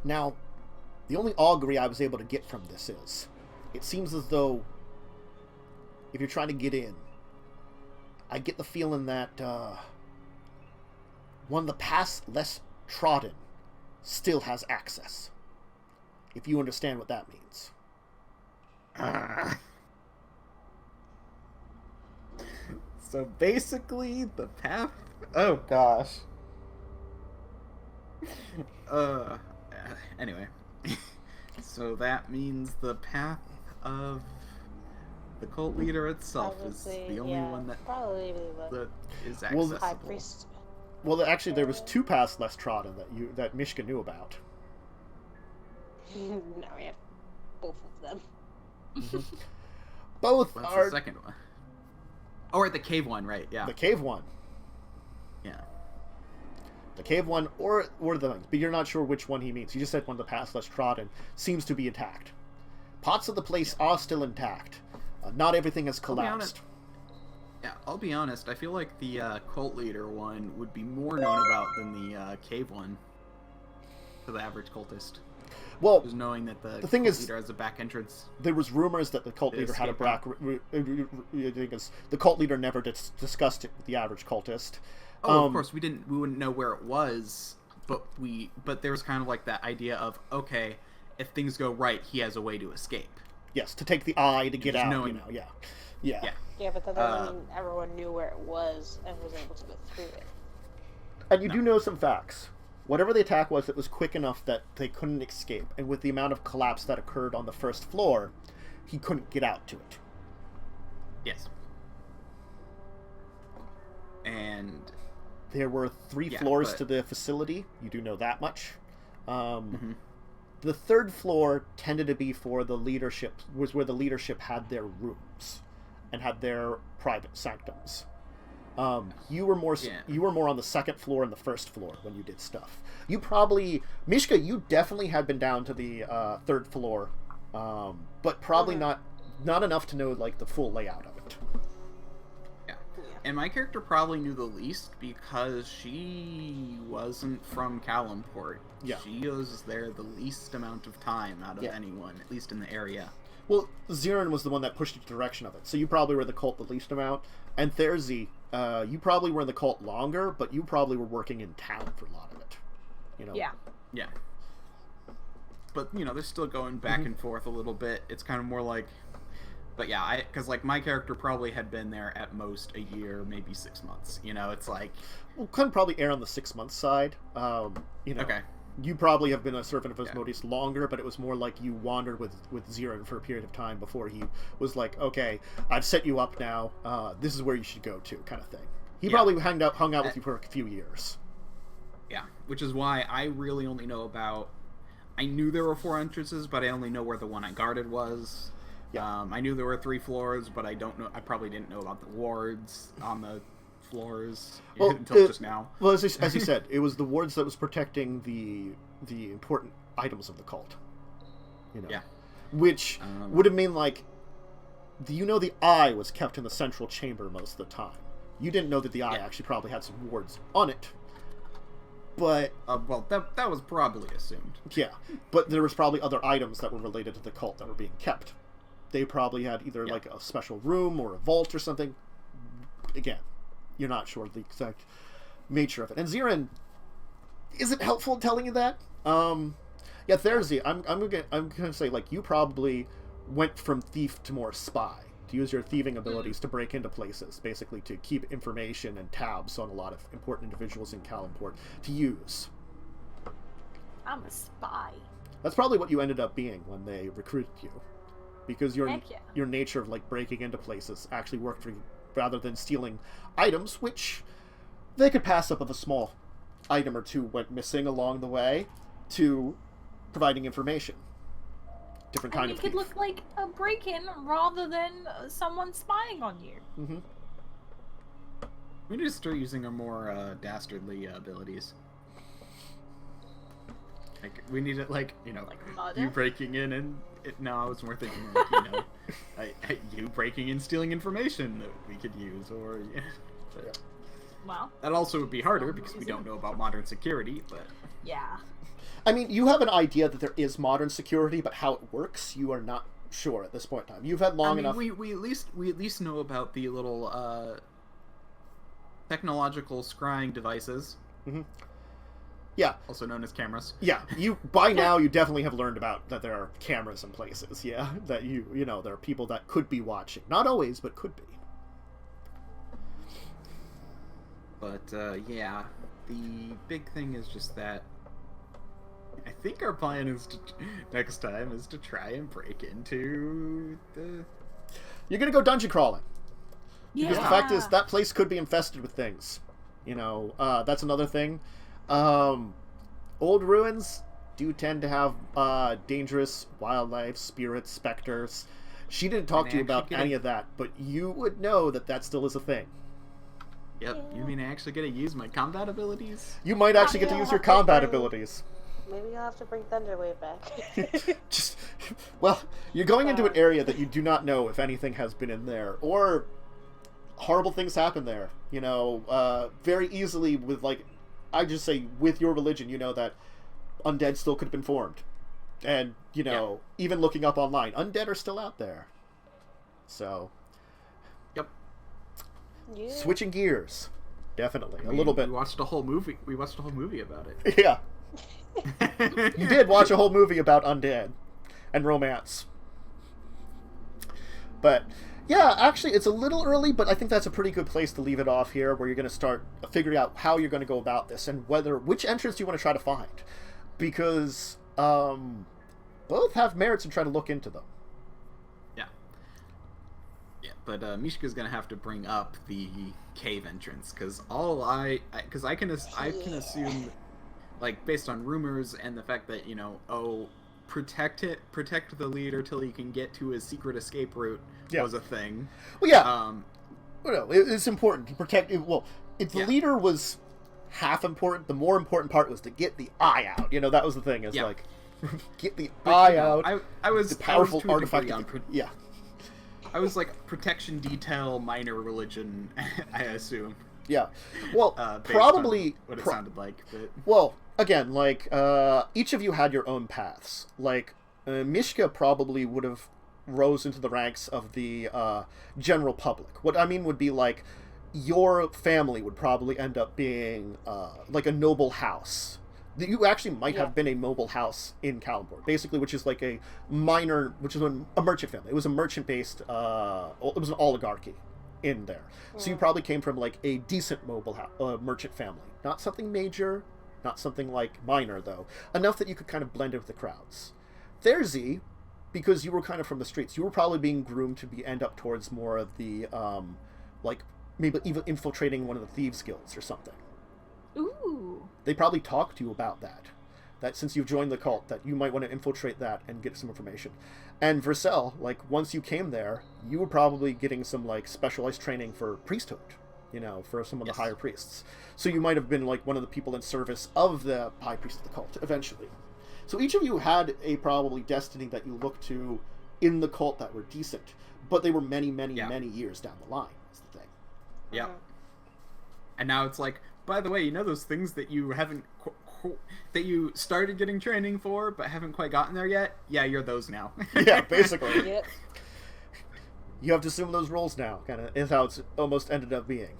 A: Now, the only augury I was able to get from this is, it seems as though if you're trying to get in, I get the feeling that one of the paths less trodden still has access. If you understand what that means.
B: So basically, the path... Oh, gosh. Anyway. So that means the path of the cult leader itself is the only one that is accessible.
D: High priest.
A: Well, actually, there was two paths less trodden that Mishka knew about.
D: Now we have both of them.
A: Both
B: What's
A: are...
B: the second one? Oh, right, the cave one, right, yeah.
A: The cave one.
B: Yeah.
A: The cave one, or the... But you're not sure which one he means. He just said one of the paths less trodden seems to be intact. Parts of the place are still intact. Not everything has collapsed.
B: I'll be honest. I feel like the cult leader one would be more known about than the cave one to the average cultist.
A: Well,
B: just knowing that the
A: thing
B: cult
A: is,
B: leader has a back entrance.
A: There was rumors that the cult leader had a back. The cult leader never discussed it with the average cultist.
B: Oh, of course, we wouldn't know where it was, but there was kind of like that idea of, okay, if things go right, he has a way to escape.
A: Yes, to take the eye to get out.
B: Knowing,
A: yeah.
D: Yeah, but that doesn't mean everyone knew where it was and was able to go through it.
A: And you do know some facts. Whatever the attack was, it was quick enough that they couldn't escape, and with the amount of collapse that occurred on the first floor, he couldn't get out to it.
B: Yes. And
A: there were 3 floors to the facility. You do know that much. The third floor tended to be for the leadership, was where the leadership had their rooms and had their private sanctums. You were more on the second floor and the first floor when you did stuff. You probably, Mishka, you definitely had been down to the third floor, but probably not enough to know like the full layout of it.
B: Yeah, and my character probably knew the least because she wasn't from Calimport.
A: Yeah,
B: she was there the least amount of time out of anyone, at least in the area.
A: Well, Zirin was the one that pushed you the direction of it, so you probably were the cult the least amount. And Therzee, you probably were in the cult longer, but you probably were working in town for a lot of it. You know?
C: Yeah.
B: Yeah. but you know, they're still going back and forth a little bit. It's kind of more like, but yeah, because like my character probably had been there at most a year, maybe 6 months. You know, it's like,
A: well, couldn't probably err on the 6 month side. You know,
B: okay.
A: You probably have been a servant of Asmodeus longer, but it was more like you wandered with Zirin for a period of time before he was like, okay, I've set you up now. This is where you should go to, kind of thing. He probably hung out with you for a few years.
B: Yeah, which is why I really only know about... I knew there were 4 entrances, but I only know where the one I guarded was. Yeah. I knew there were 3 floors, but I don't know. I probably didn't know about the wards on the floors until just now.
A: Well, as you said, it was the wards that was protecting the important items of the cult. You know, which would have mean like, the eye was kept in the central chamber most of the time. You didn't know that the eye actually probably had some wards on it, but
B: well, that was probably assumed.
A: Yeah, but there was probably other items that were related to the cult that were being kept. They probably had either like a special room or a vault or something. Again, you're not sure the exact nature of it. And Zirin isn't helpful in telling you that. Yeah, Therzee, I'm gonna say, like, you probably went from thief to more spy. To use your thieving abilities to break into places, basically to keep information and tabs on a lot of important individuals in Kalimport to use.
C: I'm a spy.
A: That's probably what you ended up being when they recruited you. Because your nature of, like, breaking into places actually worked for you, rather than stealing items, which they could pass up if a small item or two went missing along the way, to providing information. Different kind of thief.
C: It could look like a break-in rather than someone spying on you.
A: Mm-hmm.
B: We need to start using our more dastardly abilities. Like, we need it, like, you know, like you breaking in and... No, I was more thinking, like, you know, you breaking in, stealing information that we could use, or... Yeah.
C: Well...
B: That also would be harder, because we don't know about modern security, but...
C: Yeah.
A: I mean, you have an idea that there is modern security, but how it works, you are not sure at this point in time. You've had long enough...
B: We at least know about the little, technological scrying devices.
A: Mm-hmm. Yeah.
B: Also known as cameras.
A: Yeah. By now you definitely have learned about that there are cameras in places, yeah? That you know, there are people that could be watching. Not always, but could be.
B: But, yeah. The big thing is just that I think our plan is next time is to try and break into the...
A: You're gonna go dungeon crawling.
C: Yeah.
A: Because the fact is, that place could be infested with things. You know, that's another thing. Old ruins do tend to have dangerous wildlife, spirits, specters. She didn't talk to you about any of that, but you would know that that still is a thing.
B: Yep. You mean I actually get to use my combat abilities?
A: You might actually get to use your combat abilities.
D: Maybe you'll have to bring Thunderwave back.
A: Well, you're going into an area that you do not know if anything has been in there, or horrible things happen there. You know, very easily with, like, I just say, with your religion, you know that undead still could have been formed. And, you know, even looking up online, undead are still out there. So.
B: Yep.
D: Yeah.
A: Switching gears. Definitely. A little bit.
B: We watched a whole movie. We watched a whole movie about it.
A: Yeah. You did watch a whole movie about undead and romance. But... yeah, actually, it's a little early, but I think that's a pretty good place to leave it off here, where you're going to start figuring out how you're going to go about this, and which entrance do you want to try to find. Because both have merits in trying to look into them.
B: Yeah. Yeah, but Mishka's going to have to bring up the cave entrance, because I can assume, like, based on rumors and the fact that, you know, protect the leader till he can get to his secret escape route was a thing.
A: Well, yeah. Well, no, it's important to protect. Well, if the leader was half important, the more important part was to get the eye out. You know, that was the thing. Is like get the eye out.
B: I was
A: the powerful artifact.
B: Yeah. I was like protection detail minor religion. I assume.
A: Yeah. Well, probably
B: what it sounded like. But...
A: well. Again, like, each of you had your own paths. Like, Mishka probably would have rose into the ranks of the general public. What I mean would be, like, your family would probably end up being, like, a noble house. You actually might have been a mobile house in Kalumport, basically, which is like a merchant family. It was a merchant-based, it was an oligarchy in there. So you probably came from like a decent mobile merchant family. Not something major, not something like minor, though. Enough that you could kind of blend in with the crowds. Therzee, because you were kind of from the streets, you were probably being groomed to end up towards more of the, like, maybe even infiltrating one of the thieves' guilds or something.
C: Ooh.
A: They probably talked to you about that. That since you've joined the cult, that you might want to infiltrate that and get some information. And Versel, like, once you came there, you were probably getting some, like, specialized training for priesthood, you know, for some of the higher priests. So you might have been, like, one of the people in service of the high priest of the cult, eventually. So each of you had a probably destiny that you looked to in the cult that were decent, but they were many, many, many years down the line, is the thing.
B: Yeah. And now it's like, by the way, you know those things that you haven't, that you started getting training for, but haven't quite gotten there yet? Yeah, you're those now.
A: Yeah, basically. Yep. You have to assume those roles now, kind of, is how it's almost ended up being.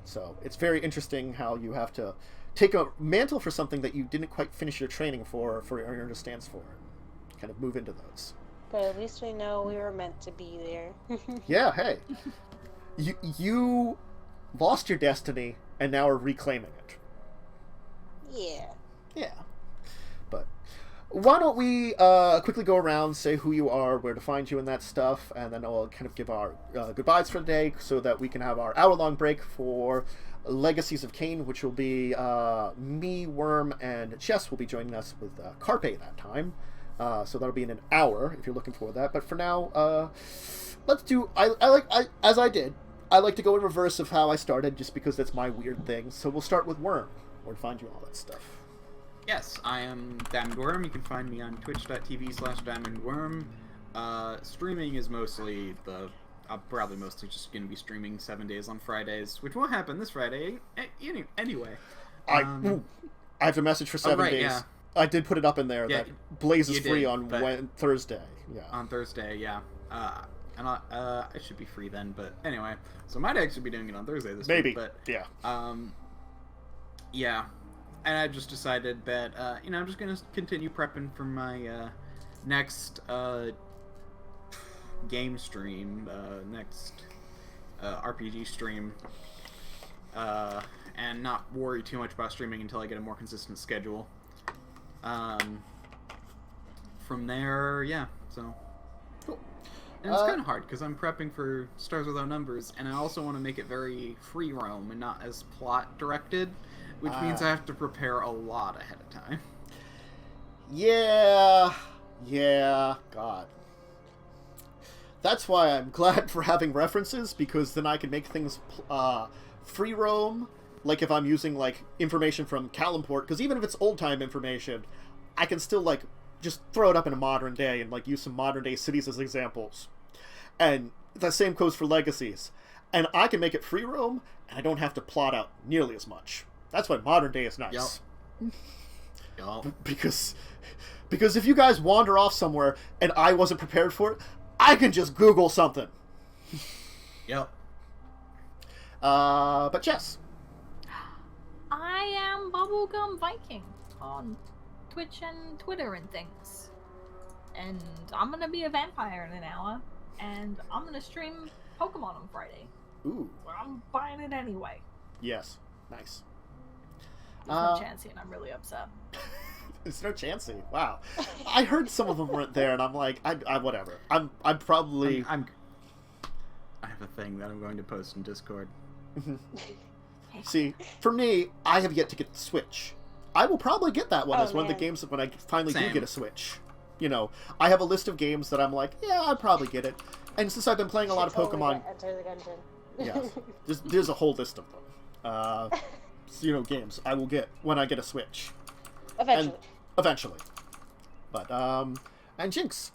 A: So it's very interesting how you have to take a mantle for something that you didn't quite finish your training for your understands for, and kind of move into those.
D: But at least we know we were meant to be there.
A: Yeah, hey. You lost your destiny and now are reclaiming it.
D: Yeah.
A: Yeah. But why don't we quickly go around, say who you are, where to find you and that stuff, and then I'll kind of give our goodbyes for the day so that we can have our hour-long break for Legacies of Kain, which will be me, Worm, and Chess will be joining us with Carpe that time. So that'll be in an hour if you're looking for that. But for now, let's do. I like to go in reverse of how I started, just because that's my weird thing. So we'll start with Worm, where to find you all that stuff.
B: Yes, I am Diamond Worm. You can find me on twitch.tv/DiamondWorm. Streaming is mostly probably mostly just going to be streaming 7 days on Fridays, which won't happen this Friday anyway.
A: I have a message for 7 days. Yeah. I did put it up in there that Blaze is free on Thursday. Yeah. On
B: Thursday, yeah. And I should be free then, but anyway. So I might actually be doing it on Thursday this week. But,
A: yeah.
B: Yeah. And I just decided that, I'm just going to continue prepping for my next game stream, next RPG stream, and not worry too much about streaming until I get a more consistent schedule. From there, yeah, so...
A: Cool.
B: And it's kind of hard, because I'm prepping for Stars Without Numbers, and I also want to make it very free roam and not as plot-directed, which means I have to prepare a lot ahead of time.
A: Yeah, God. That's why I'm glad for having references, because then I can make things free roam, like if I'm using, like, information from Kalumport, because even if it's old-time information, I can still, like, just throw it up in a modern day and, like, use some modern-day cities as examples. And the same goes for Legacies. And I can make it free roam, and I don't have to plot out nearly as much. That's why modern day is nice.
B: Yup.
A: Because if you guys wander off somewhere and I wasn't prepared for it, I can just Google something.
B: Yep.
A: But Jess.
C: I am Bubblegum Viking on Twitch and Twitter and things. And I'm gonna be a vampire in an hour, and I'm gonna stream Pokemon on Friday.
A: Ooh.
C: Well, I'm buying it anyway.
A: Yes. Nice.
C: There's no Chansey, and I'm really upset.
A: There's no Chansey. Wow. I heard some of them weren't there, and I'm like, I whatever. I'm probably.
B: I have a thing that I'm going to post in Discord.
A: See, for me, I have yet to get the Switch. I will probably get that one as one of the games when I finally do get a Switch. You know, I have a list of games that I'm like, yeah, I'll probably get it. And since I've been playing a lot of Pokemon, yes, there's a whole list of them. Games I will get when I get a Switch. Eventually. But, and Jinx.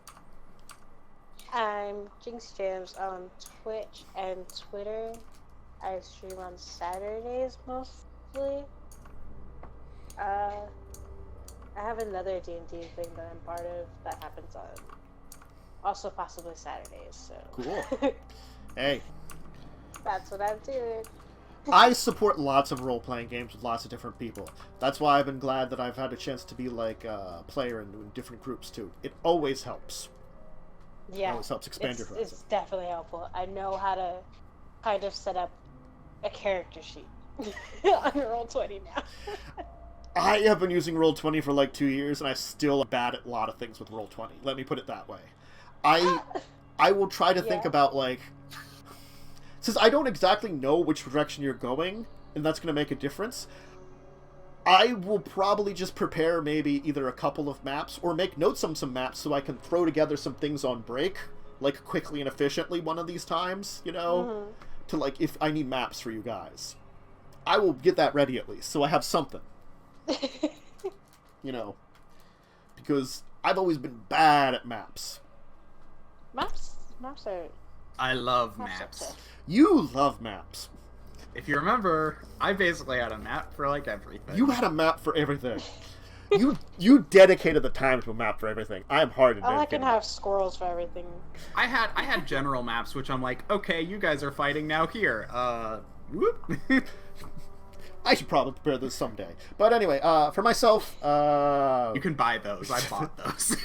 D: I'm Jinx Jams on Twitch and Twitter. I stream on Saturdays mostly. I have another D&D thing that I'm part of that happens on also possibly Saturdays, so.
A: Cool. Hey.
D: That's what I'm doing.
A: I support lots of role-playing games with lots of different people. That's why I've been glad that I've had a chance to be like a player in different groups too. It always helps.
D: Yeah.
A: It always helps expand your horizon.
D: It's definitely helpful. I know how to kind of set up a character sheet on Roll20 now.
A: I have been using Roll20 for like 2 years, and I still am bad at a lot of things with Roll20. Let me put it that way. I will try to think about, like... Since I don't exactly know which direction you're going, and that's going to make a difference, I will probably just prepare maybe either a couple of maps, or make notes on some maps so I can throw together some things on break, like quickly and efficiently one of these times, you know? To, like, if I need maps for you guys. I will get that ready at least, so I have something. You know, because I've always been bad at maps.
D: Maps are...
B: I love maps.
A: You love maps.
B: If you remember, I basically had a map for, like, everything.
A: You had a map for everything. You dedicated the time to a map for everything. I am hard to dedicate.
D: I can have squirrels for everything.
B: I had general maps, which I'm like, okay, you guys are fighting now here. Whoop.
A: I should probably prepare this someday. But anyway, for myself,
B: you can buy those. I bought those.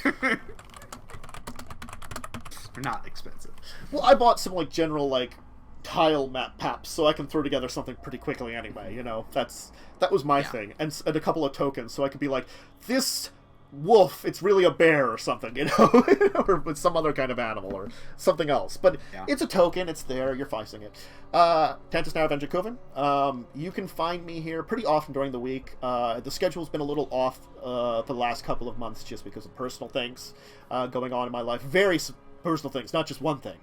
B: They're not expensive.
A: Well, I bought some, like, general, like, tile map paps, so I can throw together something pretty quickly anyway, you know? That was my thing. And a couple of tokens, so I could be like, this wolf, it's really a bear or something, you know? Or with some other kind of animal or something else. But it's a token, it's there, you're facing it. Tantus now of Dracovin. You can find me here pretty often during the week. The schedule's been a little off for the last couple of months just because of personal things going on in my life. Very personal things, not just one thing.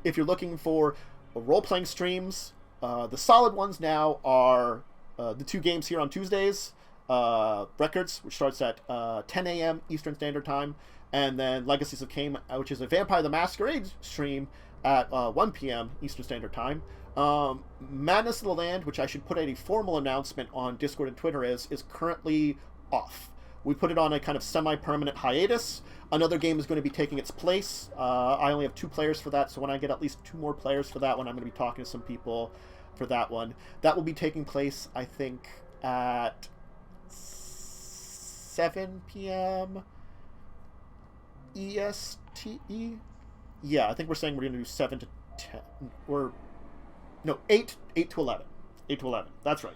A: If you're looking for role-playing streams, the solid ones now are the 2 games here on Tuesdays, Records, which starts at 10 a.m. Eastern Standard Time, and then Legacies of Kain, which is a Vampire the Masquerade stream at 1 p.m. Eastern Standard Time. Madness of the Land, which I should put a formal announcement on Discord and Twitter is currently off. We put it on a kind of semi-permanent hiatus. Another game is going to be taking its place. I only have 2 players for that, so when I get at least 2 more players for that one, I'm going to be talking to some people for that one. That will be taking place, I think, at 7 p.m. EST? Yeah, I think we're saying we're going to do 7 to 10. No, 8 to 11. 8 to 11. That's right.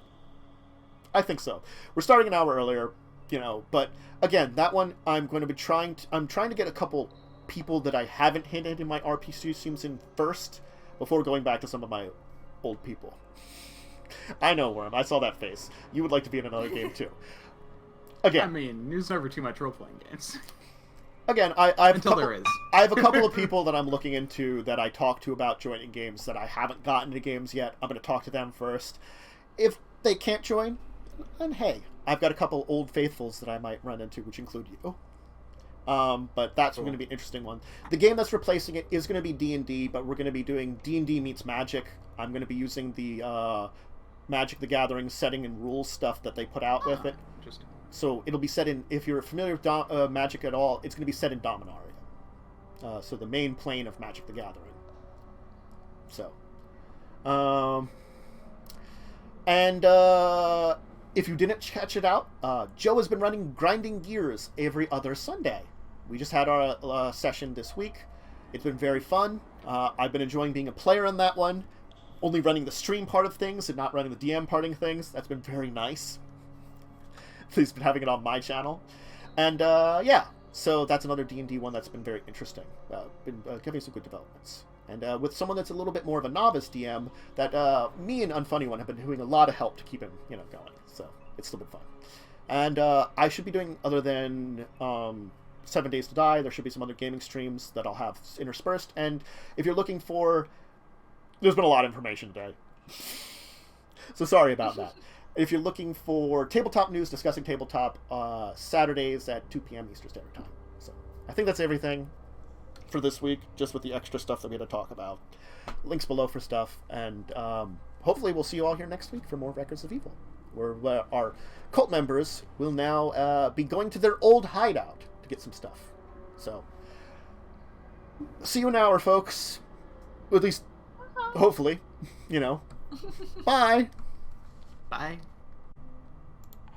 A: I think so. We're starting an hour earlier. You know, but again, that one I'm going to be trying to get a couple people that I haven't hinted in my RPG streams in first before going back to some of my old people. I know, Worm. I saw that face. You would like to be in another game too. Again,
B: I mean, there's never too much role-playing games.
A: Again, I have
B: there is.
A: I have a couple of people that I'm looking into that I talk to about joining games that I haven't gotten to games yet. I'm going to talk to them first. If they can't join, then hey, I've got a couple old faithfuls that I might run into, which include you. But that's going to be an interesting one. The game that's replacing it is going to be D&D, but we're going to be doing D&D meets Magic. I'm going to be using the Magic the Gathering setting and rules stuff that they put out with it.
B: Interesting.
A: So it'll be set in, if you're familiar with Magic at all, it's going to be set in Dominaria. So the main plane of Magic the Gathering. So. If you didn't catch it out, Joe has been running Grinding Gears every other Sunday. We just had our session this week. It's been very fun. I've been enjoying being a player on that one. Only running the stream part of things and not running the DM part of things. That's been very nice. He's been having it on my channel. And, yeah. So that's another D&D one that's been very interesting. Been giving some good developments. And with someone that's a little bit more of a novice DM, that me and Unfunny One have been doing a lot of help to keep him, going. So it's still been fun. And I should be doing, other than 7 Days to Die, there should be some other gaming streams that I'll have interspersed. And if you're looking for... There's been a lot of information today. So sorry about that. If you're looking for tabletop news, discussing tabletop, Saturdays at 2 p.m. Eastern Standard Time. So I think that's everything for this week, just with the extra stuff that we had to talk about. Links below for stuff, and hopefully we'll see you all here next week for more Records of Evil, where our cult members will now be going to their old hideout to get some stuff. So, see you in an hour, folks. At least, hopefully, Bye.
B: Bye.